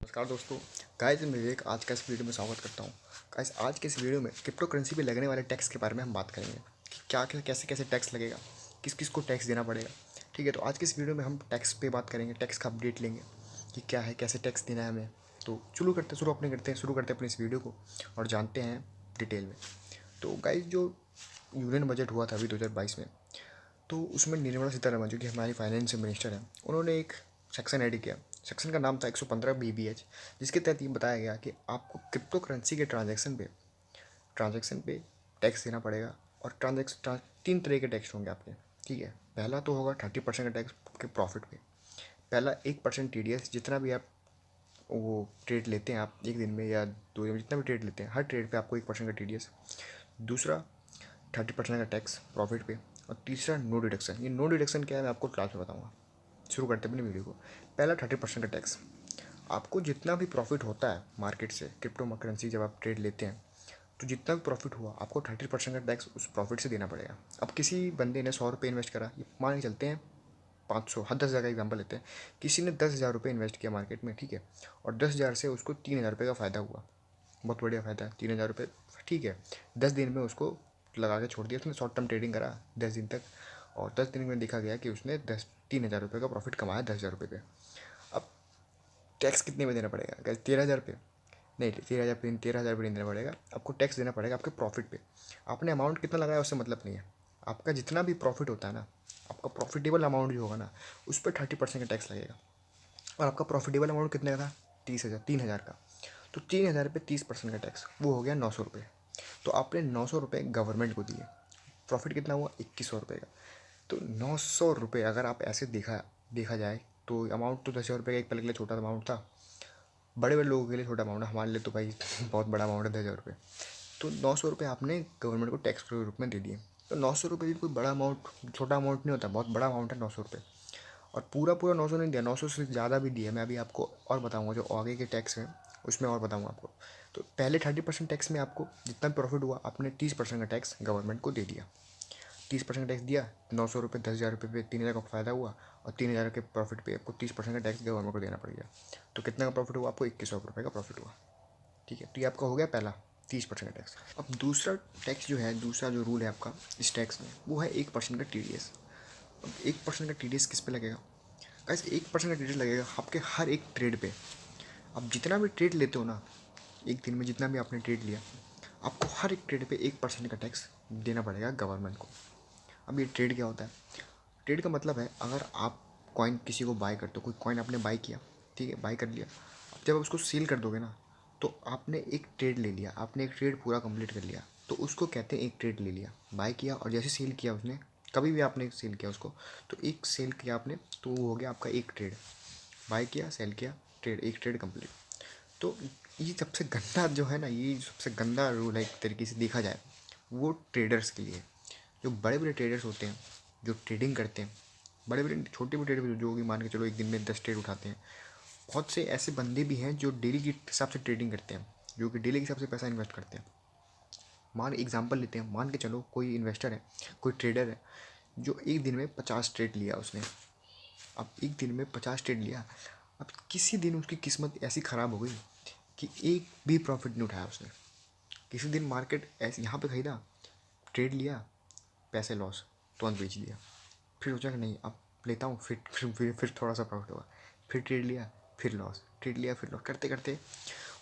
नमस्कार दोस्तों। गाइस मैं विवेक आज का इस वीडियो में स्वागत करता हूँ। गाइस आज के इस वीडियो में क्रिप्टो करेंसी पे लगने वाले टैक्स के बारे में हम बात करेंगे कि क्या क्या कैसे कैसे टैक्स लगेगा, किस किस को टैक्स देना पड़ेगा। ठीक है, तो आज के इस वीडियो में हम टैक्स पे बात करेंगे, टैक्स का अपडेट लेंगे कि क्या है, कैसे टैक्स देना है हमें। तो शुरू करते हैं अपने इस वीडियो को और जानते हैं डिटेल में। तो गाइस जो यूनियन बजट हुआ था अभी 2022 में, तो उसमें निर्मला सीतारमण जो कि हमारी फाइनेंस मिनिस्टर हैं, उन्होंने एक सेक्शन ऐड किया। सेक्शन का नाम था 115 BBH, जिसके तहत ये बताया गया कि आपको क्रिप्टो करेंसी के ट्रांजैक्शन पे टैक्स देना पड़ेगा। और ट्रांजैक्शन 3 तरह के टैक्स होंगे आपके। ठीक है, पहला तो होगा 30% का टैक्स आपके प्रॉफिट पे। पहला 1% TDS, जितना भी आप वो ट्रेड लेते हैं आप एक दिन में या 2 दिन में, जितना भी ट्रेड लेते हैं हर ट्रेड पे आपको 1% का TDS। दूसरा 30% का टैक्स प्रॉफिट पे। और तीसरा नो डिडक्शन। ये नो डिडक्शन क्या है मैं आपको क्लास में बताऊंगा। शुरू करते हैं अपनी वीडियो को। पहला 30% का टैक्स। आपको जितना भी प्रॉफिट होता है मार्केट से, क्रिप्टो करेंसी जब आप ट्रेड लेते हैं तो जितना भी प्रॉफिट हुआ आपको 30% का टैक्स उस प्रॉफिट से देना पड़ेगा। अब किसी बंदे ने 100 रुपये इन्वेस्ट करा, ये मान के चलते हैं 500, हर 10,000 का एग्जाम्पल लेते हैं। किसी ने 10,000 रुपये इन्वेस्ट किया मार्केट में, ठीक है, और 10,000 से उसको 3,000 रुपये का फ़ायदा हुआ। बहुत बढ़िया फ़ायदा है, 3,000 रुपये। ठीक है, 10 दिन में उसको लगा के छोड़ दिया, उसने शॉर्ट टर्म ट्रेडिंग करा 10 दिन तक, और 10 दिन में देखा गया कि उसने 3,000 रुपये का प्रॉफिट कमाया 10,000 रुपये पे। अब टैक्स कितने में देना पड़ेगा? क्या 13,000 पे? नहीं, 13,000 पे नहीं देना पड़ेगा, आपको टैक्स देना पड़ेगा आपके प्रॉफिट पे। आपने अमाउंट कितना लगाया उससे मतलब नहीं है। आपका जितना भी प्रॉफिट होता है ना, आपका प्रॉफिटेबल अमाउंट जो होगा ना, उस पर 30% का टैक्स लगेगा। और आपका प्रॉफिटेबल अमाउंट कितने का था? 3,000 का। तो 3,000 पे 30% का टैक्स, वो हो गया 900 रुपये। तो आपने 900 रुपये गवर्नमेंट को दिए। प्रॉफिट कितना हुआ? 2,100 रुपये का। तो 900 रुपये अगर आप ऐसे देखा जाए तो अमाउंट तो 10,000 रुपये का एक पल के लिए छोटा अमाउंट था। बड़े बड़े लोगों के लिए छोटा अमाउंट है, हमारे लिए तो भाई बहुत बड़ा अमाउंट है 10,000 रुपये। तो 900 रुपये आपने गवर्नमेंट को टैक्स के रूप में दे दिए। तो 900 रुपये भी कोई बड़ा अमाउंट, छोटा अमाउंट नहीं होता, बहुत बड़ा अमाउंट है 900 रुपये। और पूरा पूरा 900 नहीं दिया, 900 से ज़्यादा भी दिया। मैं अभी आपको और बताऊंगा जो आगे के टैक्स हैं उसमें और बताऊंगा आपको। तो पहले 30% टैक्स में आपको जितना भी प्रॉफिट हुआ आपने 30% का टैक्स गवर्नमेंट को दे दिया। 30% टैक्स दिया, 900 रुपये 10,000 रुपये पे 3,000 का फ़ायदा हुआ, और 3,000 के प्रॉफिट पे आपको 30% का टैक्स गवर्नमेंट को देना पड़ गया। तो कितना का प्रॉफिट हुआ? आपको 2,100 रुपये का प्रॉफिट हुआ। ठीक है, तो ये आपका हो गया पहला 30% का टैक्स। अब दूसरा टैक्स जो है, दूसरा जो रूल है आपका इस टैक्स में, वो है 1% का TDS। अब 1% का TDS किस पे लगेगा? ऐसे 1% का TDS लगेगा आपके हर एक ट्रेड पे। आप जितना भी ट्रेड लेते हो ना, एक दिन में जितना भी आपने ट्रेड लिया, आपको हर एक ट्रेड पे 1% का टैक्स देना पड़ेगा गवर्नमेंट को। अब ये ट्रेड क्या होता है? ट्रेड का मतलब है, अगर आप कॉइन किसी को बाय करते हो, कोई कॉइन आपने बाय किया, ठीक है, बाय कर लिया, अब जब आप उसको सेल कर दोगे ना, तो आपने एक ट्रेड ले लिया, आपने एक ट्रेड पूरा कंप्लीट कर लिया, तो उसको कहते हैं एक ट्रेड ले लिया। बाय किया और जैसे सेल किया उसने, कभी भी आपने सेल किया उसको, तो एक सेल किया आपने, तो वो हो गया आपका एक ट्रेड। बाय किया, सेल किया, ट्रेड, एक ट्रेड कंप्लीट। तो ये सबसे गंदा जो है ना, ये सबसे गंदा रूल है एक तरीके से देखा जाए, वो ट्रेडर्स के लिए। जो बड़े बड़े ट्रेडर्स होते हैं जो ट्रेडिंग करते हैं, बड़े बड़े छोटे भी ट्रेडर जो कि मान के चलो एक दिन में 10 ट्रेड उठाते हैं। बहुत से ऐसे बंदे भी हैं जो डेली के हिसाब से ट्रेडिंग करते हैं, जो कि डेली के हिसाब से पैसा इन्वेस्ट करते हैं। मान एग्जांपल लेते हैं, मान के चलो कोई इन्वेस्टर है, कोई ट्रेडर है जो एक दिन में 50 ट्रेड लिया उसने। अब एक दिन में 50 ट्रेड लिया, अब किसी दिन उसकी किस्मत ऐसी ख़राब हो गई कि एक भी प्रॉफिट नहीं उठाया उसने। किसी दिन मार्केट ऐसे यहाँ पे खरीदा, ट्रेड लिया, पैसे लॉस, तुरंत बेच दिया। फिर सोचा कि नहीं अब लेता हूँ, फिर थोड़ा सा प्रॉफिट हुआ, फिर ट्रेड लिया, फिर लॉस, ट्रेड लिया, फिर लॉस, करते करते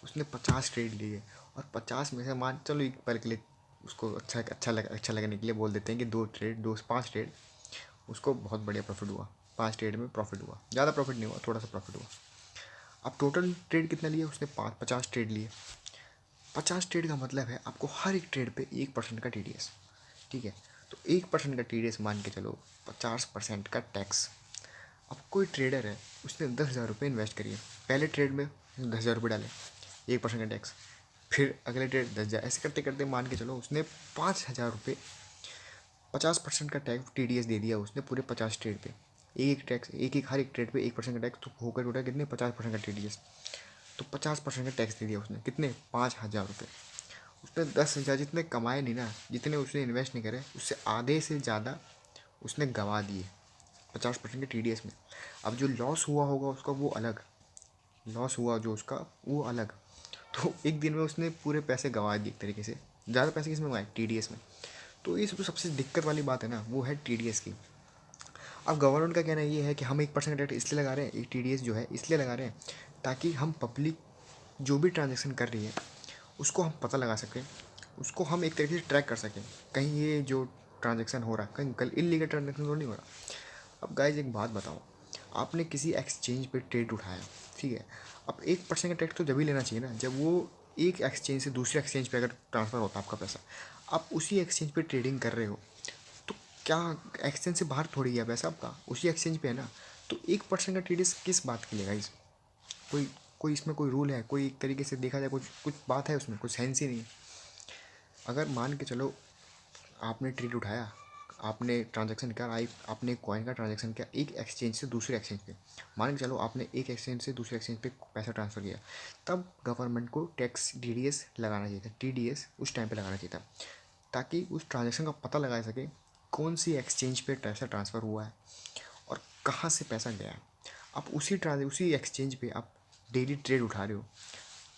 उसने 50 ट्रेड लिए। और 50 में से मान चलो एक पल के लिए उसको अच्छा लगने के लिए बोल देते हैं कि 5 ट्रेड, उसको बहुत बढ़िया प्रॉफिट हुआ। 5 ट्रेड में प्रॉफिट हुआ, ज़्यादा प्रॉफिट नहीं हुआ, थोड़ा सा प्रॉफिट हुआ। अब टोटल ट्रेड कितना लिया उसने? 50 ट्रेड लिए। 50 ट्रेड का मतलब है आपको हर एक ट्रेड पे 1% का TDS। ठीक है, तो 1% का TDS मान के चलो, 50% का टैक्स। अब कोई ट्रेडर है, उसने 10,000 रुपये इन्वेस्ट करिए, पहले ट्रेड में 10,000 रुपये डाले, 1% का टैक्स, फिर अगले ट्रेड 10,000, ऐसे करते करते मान के चलो उसने 5,000 रुपये, 50% का टैक्स TDS दे दिया उसने पूरे 50 ट्रेड पे। एक टैक्स, एक हर एक ट्रेड पे 1% का टैक्स, तो होकर टोटल कितने? 50% का TDS। तो 50% का टैक्स दे दिया उसने, कितने? 5,000 रुपये। उसने 10,000 जितने कमाए नहीं ना, जितने उसने इन्वेस्ट नहीं करे, उससे आधे से ज़्यादा उसने गंवा दिए 50% के TDS में। अब जो लॉस हुआ होगा उसका वो अलग, लॉस हुआ जो उसका वो अलग। तो एक दिन में उसने पूरे पैसे गंवा दिए एक तरीके से। ज़्यादा पैसे किस में गंवाए? TDS में। तो ये सबसे दिक्कत वाली बात है ना, वो है TDS की। अब गवर्नमेंट का कहना ये है कि हम 1% टैक्स इसलिए लगा रहे हैं, TDS जो है इसलिए लगा रहे हैं ताकि हम पब्लिक जो भी ट्रांजेक्शन कर रही है उसको हम पता लगा सकें, उसको हम एक तरीके से ट्रैक कर सकें। कहीं ये जो ट्रांजेक्शन हो रहा है कहीं कल इलीगल ट्रांजेक्शन तो नहीं हो रहा। अब गाइज एक बात बताओ, आपने किसी एक्सचेंज पे ट्रेड उठाया, ठीक है। अब 1% का टैक्स तो जब ही लेना चाहिए ना जब वो एक एक्सचेंज से दूसरे एक्सचेंज पे अगर ट्रांसफ़र होता है आपका पैसा। आप उसी एक्सचेंज पे ट्रेडिंग कर रहे हो तो क्या एक्सचेंज से बाहर थोड़ी गया पैसा आपका, उसी एक्सचेंज पे है ना। तो 1% का TDS किस बात के लिए गाइज? कोई कोई इसमें कोई रूल है? कोई एक तरीके से देखा जाए कुछ कुछ बात है उसमें? कुछ सेंस ही नहीं है। अगर मान के चलो आपने ट्रेड उठाया, आपने ट्रांजैक्शन किया, आपने कॉइन का ट्रांजैक्शन किया एक एक्सचेंज से दूसरे एक्सचेंज पे। मान के चलो आपने एक एक्सचेंज से दूसरे एक्सचेंज पे पैसा ट्रांसफ़र किया, तब गवर्नमेंट को टैक्स TDS लगाना चाहिए था। TDS उस टाइम पे लगाना चाहिए था ताकि उस ट्रांजैक्शन का पता लगा सके कौन सी एक्सचेंज पे पैसा ट्रांसफ़र हुआ है और कहाँ से पैसा गया है। आप उसी एक्सचेंज पे आप डेली ट्रेड उठा रहे हो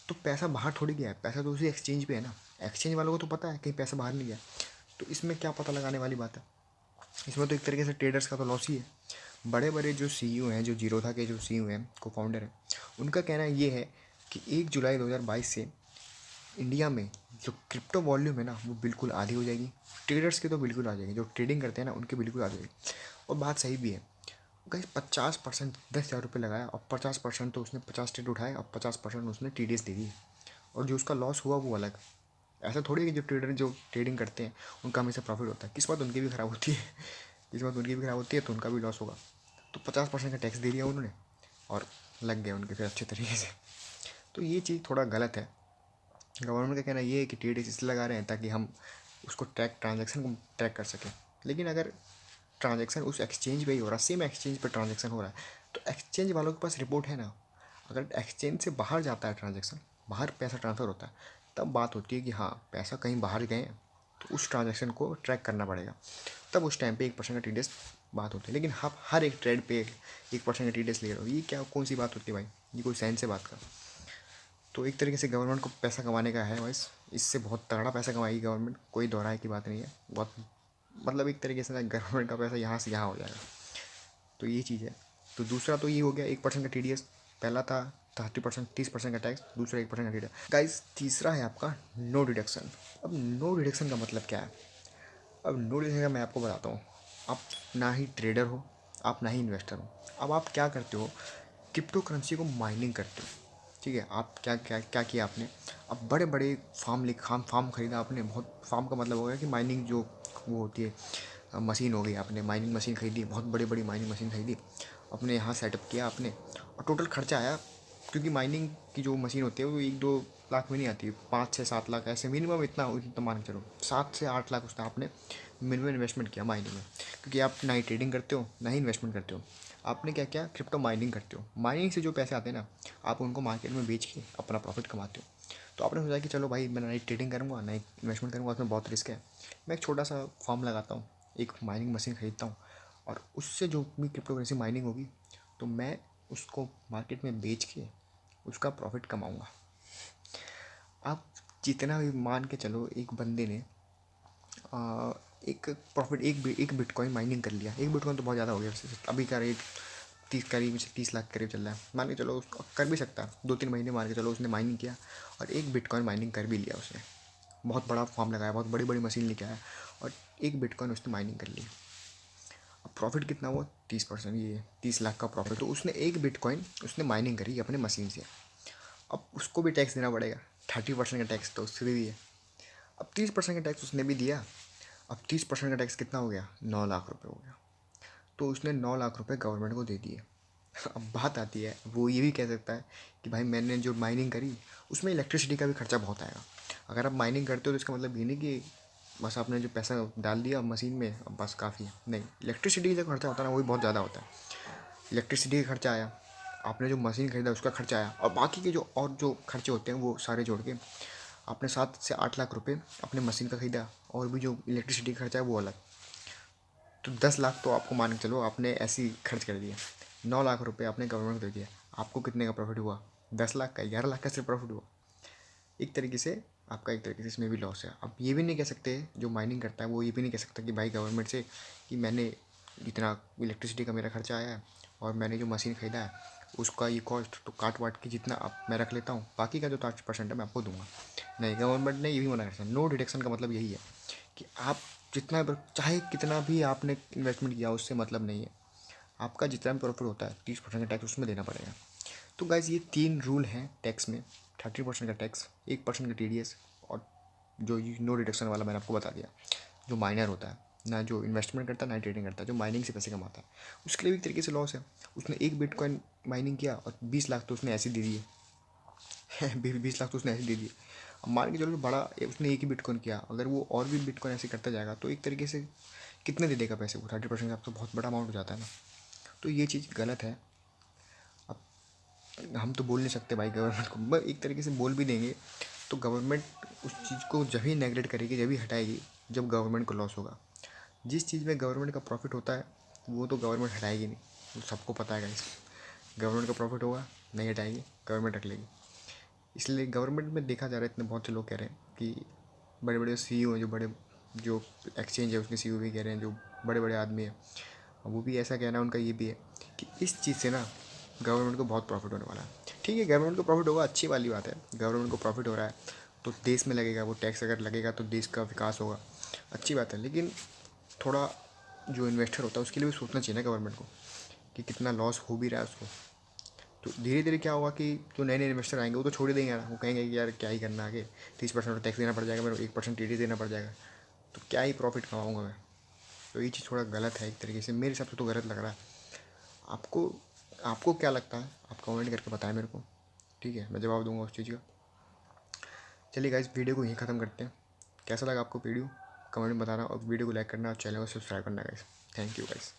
तो पैसा बाहर थोड़ी गया है, पैसा तो उसी एक्सचेंज पे है ना। एक्सचेंज वालों को तो पता है कहीं पैसा बाहर नहीं गया। तो इसमें क्या पता लगाने वाली बात है? इसमें तो एक तरीके से ट्रेडर्स का तो लॉस ही है। बड़े बड़े जो CEO हैं, जो जीरोधा के जो CEO हैं, को फाउंडर हैं, उनका कहना ये है कि 1 जुलाई 2022 से इंडिया में जो क्रिप्टो वॉल्यूम है ना वो बिल्कुल आधी हो जाएगी। ट्रेडर्स की तो बिल्कुल आ जाएगी, जो ट्रेडिंग करते हैं ना उनकी बिल्कुल आ जाएगी। और बात सही भी है। कहीं 50% 10,000 रुपये लगाया और 50% तो उसने 50 ट्रेड उठाए और 50% उसने TDS दे दी। और जो उसका लॉस हुआ वो अलग। ऐसा थोड़ी है कि जो ट्रेडर जो ट्रेडिंग करते हैं उनका हमेशा प्रॉफिट होता है। किस्मत उनकी भी ख़राब होती है। किस्मत उनकी भी ख़राब होती है तो उनका भी लॉस होगा। तो 50% का टैक्स दे दिया उन्होंने और लग गए उनके फिर अच्छे तरीके से। तो ये चीज़ थोड़ा गलत है। गवर्नमेंट का कहना ये है कि TDS इसलिए लगा रहे हैं ताकि हम उसको ट्रांजेक्शन को ट्रैक कर सकें। लेकिन अगर ट्रांजेक्शन उस एक्सचेंज पे ही हो रहा है, सेम एक्सचेंज पे ट्रांजेक्शन हो रहा है, तो एक्सचेंज वालों के पास रिपोर्ट है ना। अगर एक्सचेंज से बाहर जाता है ट्रांजेक्शन, बाहर पैसा ट्रांसफ़र होता है, तब बात होती है कि हाँ पैसा कहीं बाहर गए हैं तो उस ट्रांजेक्शन को ट्रैक करना पड़ेगा। तब उस टाइम पे 1% का TDS बात होती है। लेकिन आप हर एक ट्रेड पे 1% का TDS ले रहे हो, ये क्या कौन सी बात होती है भाई? ये कोई साइंस से बात का? तो एक तरीके से गवर्नमेंट को पैसा कमाने का है बस। इससे बहुत तगड़ा पैसा कमाएगी गवर्नमेंट, कोई दोहराए की बात नहीं है। बहुत मतलब एक तरीके से ना गवर्नमेंट का पैसा यहाँ से यहाँ हो जाएगा। तो ये चीज़ है। तो दूसरा तो ये हो गया 1% का TDS। पहला था 30% 30% का टैक्स, दूसरा 1% का TDS। गाइस तीसरा है आपका नो डिडक्शन। अब नो डिडक्शन का मतलब क्या है? अब नो डिडक्शन का मैं आपको बताता हूँ। आप ना ही ट्रेडर हो, आप ना ही इन्वेस्टर हो। अब आप क्या करते हो? क्रिप्टो करेंसी को माइनिंग करते हो, ठीक है। आप क्या क्या क्या किया आपने? अब बड़े बड़े फार्म खरीदा आपने। बहुत फार्म का मतलब हो गया कि माइनिंग जो वो होती है मशीन हो गई। आपने माइनिंग मशीन खरीदी, बहुत बड़ी बड़ी माइनिंग मशीन खरीदी, अपने यहाँ सेटअप किया आपने। और टोटल खर्चा आया, क्योंकि माइनिंग की जो मशीन होती है वो 1-2 लाख में नहीं आती, 5-6-7 लाख ऐसे मिनिमम। इतना मान के चलो 7 से 8 लाख उसने आपने मिनिमम इन्वेस्टमेंट किया माइनिंग में। क्योंकि आप ना ही ट्रेडिंग करते हो ना ही इन्वेस्टमेंट करते हो। आपने क्या किया? क्रिप्टो माइनिंग करते हो। माइनिंग से जो पैसे आते हैं ना आप उनको मार्केट में बेच के अपना प्रॉफिट कमाते हो। तो आपने सोचा कि चलो भाई मैं ना ही ट्रेडिंग करूँगा ना ही इन्वेस्टमेंट करूँगा, उसमें बहुत रिस्क है। मैं एक छोटा सा फॉर्म लगाता हूँ, एक माइनिंग मशीन खरीदता हूँ और उससे जो भी क्रिप्टो करेंसी माइनिंग होगी तो मैं उसको मार्केट में बेच के उसका प्रॉफिट कमाऊँगा। आप जितना भी मान के चलो एक बंदे ने एक प्रॉफिट एक बिटकॉइन माइनिंग कर लिया। एक बिटकॉइन तो बहुत ज़्यादा हो गया वैसे, अभी का रेट 30 लाख करीब चल रहा है। मान के चलो उसको कर भी सकता है, 2-3 महीने मान के चलो उसने माइनिंग किया और एक बिटकॉइन माइनिंग कर भी लिया उसने। बहुत बड़ा फॉर्म लगाया, बहुत बड़ी बड़ी मशीन लेके आया और एक बिटकॉइन उसने माइनिंग कर ली। अब प्रॉफिट कितना हुआ? 30%। ये 30 लाख का प्रॉफिट। तो उसने एक बिटकॉइन उसने माइनिंग करी अपने मशीन से। अब उसको भी टैक्स देना पड़ेगा। 30% का टैक्स तो उससे भी है। अब 30% का टैक्स उसने भी दिया। अब 30% का टैक्स कितना हो गया? 9 लाख रुपये हो गया। तो उसने 9 लाख रुपये गवर्नमेंट को दे दिए। अब बात आती है, वो ये भी कह सकता है कि भाई मैंने जो माइनिंग करी उसमें इलेक्ट्रिसिटी का भी खर्चा बहुत आएगा। अगर आप माइनिंग करते हो तो इसका मतलब ये नहीं कि बस आपने जो पैसा डाल दिया मशीन में अब बस काफ़ी है। नहीं, इलेक्ट्रिसिटी का जो खर्चा होता है ना वो भी बहुत ज़्यादा होता है। इलेक्ट्रिसिटी का खर्चा आया, आपने जो मशीन खरीदा उसका खर्चा आया, और बाकी के जो और जो खर्चे होते हैं वो सारे जोड़ के आपने 7 से 8 लाख रुपये अपने मशीन का खरीदा, और भी जो इलेक्ट्रिसिटी का खर्चा है वो अलग। तो 10 लाख तो आपको मान के चलो आपने ऐसे ही खर्च कर दिया। 9 लाख रुपये आपने गवर्नमेंट को दे दिया। आपको कितने का प्रॉफिट हुआ? 10 लाख का 11 लाख का सिर्फ प्रॉफिट हुआ। एक तरीके से आपका, एक तरीके से इसमें भी लॉस है। अब ये भी नहीं कह सकते जो माइनिंग करता है वो ये भी नहीं कह सकता कि भाई गवर्नमेंट से कि मैंने इतना इलेक्ट्रिसिटी का मेरा खर्चा आया है और मैंने जो मशीन ख़रीदा है उसका ये कॉस्ट तो काट वाट के जितना आप मैं रख लेता हूँ, बाकी का जो 5% है मैं आपको दूंगा। नहीं, गवर्नमेंट ने ये भी मना करता है। नो डिडक्शन का मतलब यही है कि आप जितना चाहे कितना भी आपने इन्वेस्टमेंट किया उससे मतलब नहीं है। आपका जितना भी प्रॉफिट होता है 30% का टैक्स उसमें देना पड़ेगा। तो गाइज ये 3 रूल हैं टैक्स में। 30% का टैक्स, 1% का TDS, और जो नो डिडक्शन वाला मैंने आपको बता दिया। जो माइनर होता है, ना जो इन्वेस्टमेंट करता है ना ट्रेडिंग करता है, जो माइनिंग से पैसे कमाता है, उसके लिए भी एक तरीके से लॉस है। उसने 1 बिटकॉइन माइनिंग किया और 20 लाख तो उसने ऐसे दे दिए 20 लाख तो उसने ऐसे दे दिए। अब मान के चलो बड़ा उसने एक ही बिटकॉइन किया, अगर वो और भी बिटकॉइन ऐसे करता जाएगा तो एक तरीके से कितने दे देगा पैसे? वो 30% का तो बहुत बड़ा अमाउंट हो जाता है ना। तो ये चीज़ गलत है। अब हम तो बोल नहीं सकते भाई गवर्नमेंट को, बस एक तरीके से बोल भी देंगे तो गवर्नमेंट उस चीज़ को जब ही नेगलेक्ट करेगी, जब ही हटाएगी, जब गवर्नमेंट को लॉस होगा। जिस चीज़ में गवर्नमेंट का प्रॉफिट होता है वो तो गवर्नमेंट हटाएगी नहीं, वो सबको पता है गाइस। गवर्नमेंट का प्रॉफिट होगा, नहीं हटाएगी, गवर्नमेंट रख लेगी। इसलिए गवर्नमेंट में देखा जा रहा है, इतने बहुत से लोग कह रहे हैं कि बड़े बड़े CEO हैं, जो बड़े जो एक्सचेंज है उसके CEO भी कह रहे हैं, जो बड़े बड़े आदमी हैं वो भी ऐसा कहना है उनका ये भी है कि इस चीज़ से ना गवर्नमेंट को बहुत प्रॉफिट होने वाला है। ठीक है, गवर्नमेंट को प्रॉफिट होगा, अच्छी वाली बात है। गवर्नमेंट को प्रॉफिट हो रहा है तो देश में लगेगा, वो टैक्स अगर लगेगा तो देश का विकास होगा, अच्छी बात है। लेकिन थोड़ा जो इन्वेस्टर होता है उसके लिए भी सोचना चाहिए ना गवर्नमेंट को कि कितना लॉस हो भी रहा है उसको। तो धीरे धीरे क्या होगा कि जो नए नए इन्वेस्टर आएंगे वो तो छोड़ ही देंगे यार, वो कहेंगे कि यार क्या ही करना आगे, 30% टैक्स देना पड़ जाएगा, मेरे को 1% TDS देना पड़ जाएगा, तो क्या ही प्रॉफिट कमाऊँगा मैं। तो ये चीज़ थोड़ा गलत है एक तरीके से, मेरे हिसाब से तो गलत लग रहा है। आपको आपको क्या लगता है? आप कमेंट करके बताएं मेरे को, ठीक है, मैं जवाब दूंगा उस चीज़ का। चलिए गाइस, वीडियो को यहीं ख़त्म करते हैं। कैसा लगा आपको वीडियो कमेंट में बताना, और वीडियो को लाइक करना और चैनल को सब्सक्राइब करना गाइस। Thank you guys.